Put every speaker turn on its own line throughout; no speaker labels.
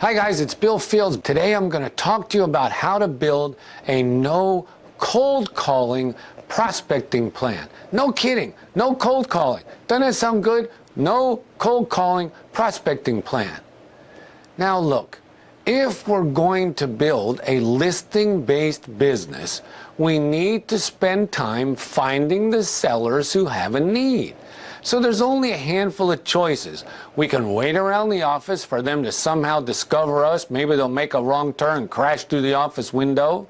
Hi guys, it's Bill Fields. Today I'm going to talk to you about how to build a no cold calling prospecting plan. No kidding, no cold calling. Doesn't that sound good? No cold calling prospecting plan. Now look, if we're going to build a listing-based business, we need to spend time finding the sellers who have a need. So there's only a handful of choices. We can wait around the office for them to somehow discover us. Maybe they'll make a wrong turn and crash through the office window.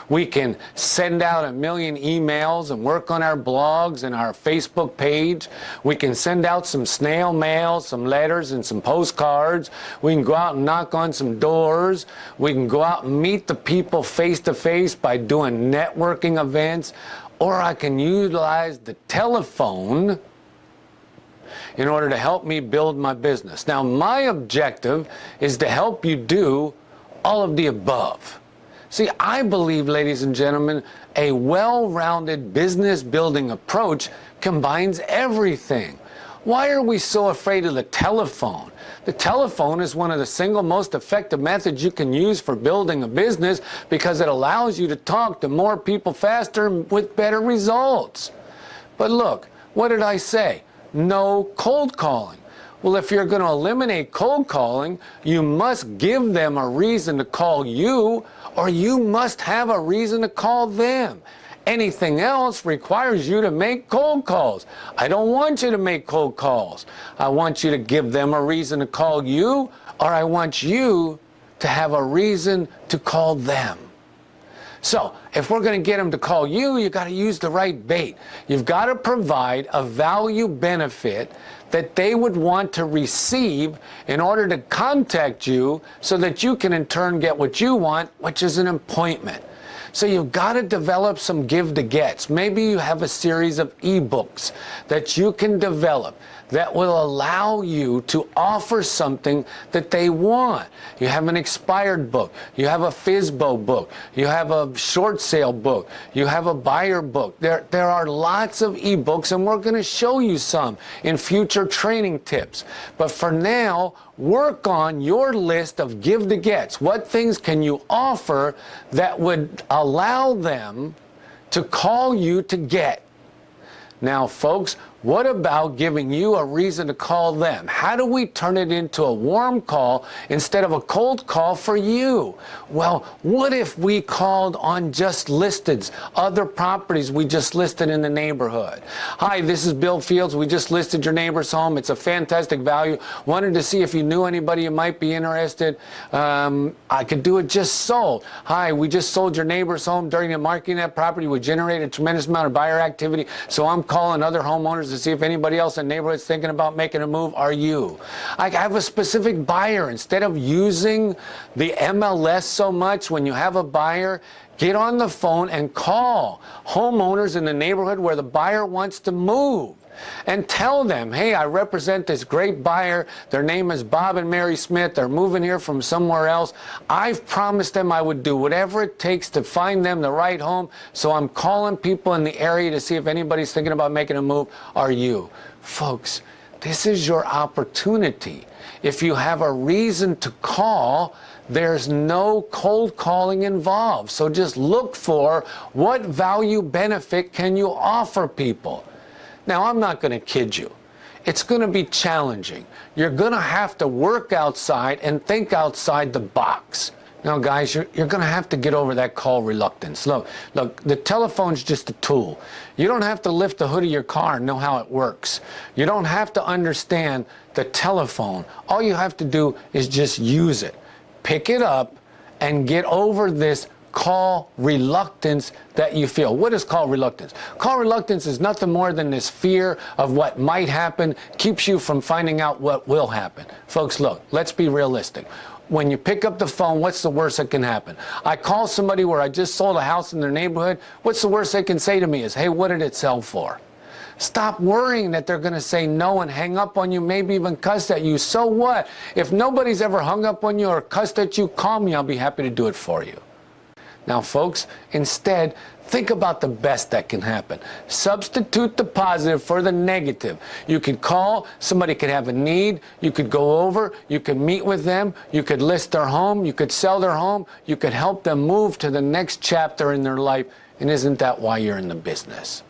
We can send out 1 million emails and work on our blogs and our Facebook page. We can send out some snail mail, some letters and some postcards. We can go out and knock on some doors. We can go out and meet the people face to face by doing networking events. Or I can utilize the telephone in order to help me build my business. Now, my objective is to help you do all of the above. See, I believe, ladies and gentlemen, a well-rounded business building approach combines everything. Why are we so afraid of the telephone? The telephone is one of the single most effective methods you can use for building a business because it allows you to talk to more people faster with better results. But look, what did I say? No cold calling. Well, if you're going to eliminate cold calling, you must give them a reason to call you, or you must have a reason to call them. Anything else requires you to make cold calls. I don't want you to make cold calls. I want you to give them a reason to call you, or I want you to have a reason to call them. So, if we're going to get them to call you, you got to use the right bait. You've got to provide a value benefit that they would want to receive in order to contact you so that you can in turn get what you want, which is an appointment. So you've got to develop some give to gets. Maybe you have a series of ebooks that you can develop that will allow you to offer something that they want. You have an expired book, you have a FSBO book, you have a short sale book, you have a buyer book. There are lots of ebooks, and we're going to show you some in future training tips. But for now, work on your list of give to gets. What things can you offer that would allow them to call you to get? Now, folks, what about giving you a reason to call them? How do we turn it into a warm call instead of a cold call for you? Well, what if we called on just listeds, other properties we just listed in the neighborhood? Hi, this is Bill Fields. We just listed your neighbor's home. It's a fantastic value. Wanted to see if you knew anybody who might be interested. I could do it just sold. Hi, we just sold your neighbor's home. During the marketing of that property, we generated a tremendous amount of buyer activity, so I'm calling other homeowners to see if anybody else in the neighborhood is thinking about making a move. Are you? I have a specific buyer. Instead of using the MLS so much, when you have a buyer, get on the phone and call homeowners in the neighborhood where the buyer wants to move. And tell them, hey, I represent this great buyer. Their name is Bob and Mary Smith. They're moving here from somewhere else. I've promised them I would do whatever it takes to find them the right home. So I'm calling people in the area to see if anybody's thinking about making a move. Are you? Folks, this is your opportunity. If you have a reason to call, there's no cold calling involved. So just look for what value benefit can you offer people. Now, I'm not going to kid you. It's going to be challenging. You're going to have to work outside and think outside the box. Now, guys, you're going to have to get over that call reluctance. Look, the telephone's just a tool. You don't have to lift the hood of your car and know how it works. You don't have to understand the telephone. All you have to do is just use it. Pick it up and get over this call reluctance that you feel. What is call reluctance? Call reluctance is nothing more than this fear of what might happen, keeps you from finding out what will happen. Folks, look, let's be realistic. When you pick up the phone, what's the worst that can happen? I call somebody where I just sold a house in their neighborhood. What's the worst they can say to me is, hey, what did it sell for? Stop worrying that they're going to say no and hang up on you, maybe even cuss at you. So what? If nobody's ever hung up on you or cussed at you, call me. I'll be happy to do it for you. Now, folks, instead, think about the best that can happen. Substitute the positive for the negative. You could call, somebody could have a need, you could go over, you could meet with them, you could list their home, you could sell their home, you could help them move to the next chapter in their life. And isn't that why you're in the business?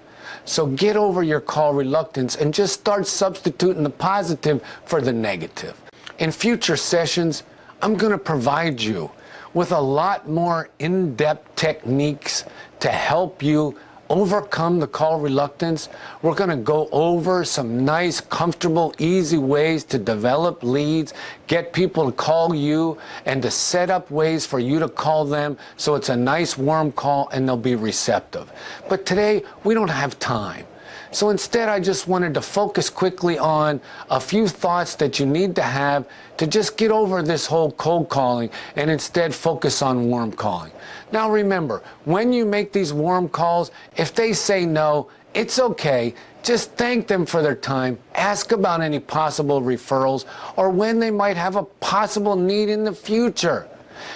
So get over your call reluctance and just start substituting the positive for the negative. In future sessions, I'm going to provide you with a lot more in-depth techniques to help you overcome the call reluctance. We're going to go over some nice, comfortable, easy ways to develop leads, get people to call you, and to set up ways for you to call them so it's a nice, warm call and they'll be receptive. But today, we don't have time. So instead, I just wanted to focus quickly on a few thoughts that you need to have to just get over this whole cold calling and instead focus on warm calling. Now remember, when you make these warm calls, if they say no, it's okay. Just thank them for their time. Ask about any possible referrals or when they might have a possible need in the future.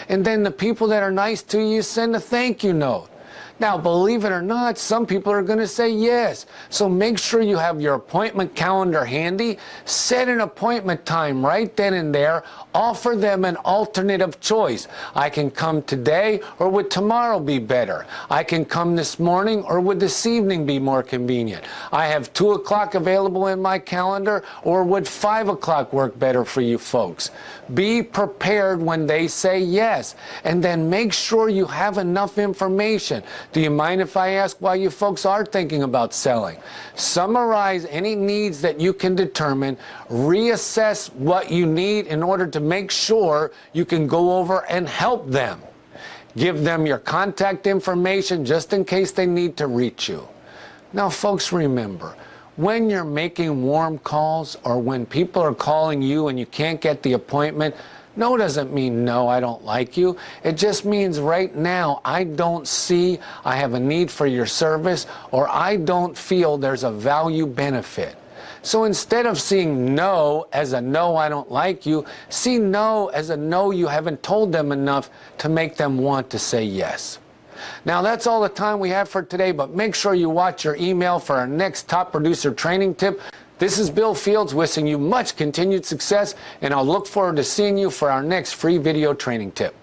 And then the people that are nice to you, send a thank you note. Now, believe it or not, some people are going to say yes. So make sure you have your appointment calendar handy. Set an appointment time right then and there. Offer them an alternative choice. I can come today, or would tomorrow be better? I can come this morning, or would this evening be more convenient? I have 2 o'clock available in my calendar, or would 5 o'clock work better for you folks? Be prepared when they say yes, and then make sure you have enough information. Do you mind if I ask why you folks are thinking about selling? Summarize any needs that you can determine, reassess what you need in order to make sure you can go over and help them. Give them your contact information just in case they need to reach you. Now, folks, remember, when you're making warm calls or when people are calling you and you can't get the appointment, no doesn't mean no, I don't like you. It just means right now I don't see I have a need for your service, or I don't feel there's a value benefit. So instead of seeing no as a no, I don't like you, see no as a no, you haven't told them enough to make them want to say yes. Now, that's all the time we have for today, but make sure you watch your email for our next top producer training tip. This is Bill Fields wishing you much continued success, and I'll look forward to seeing you for our next free video training tip.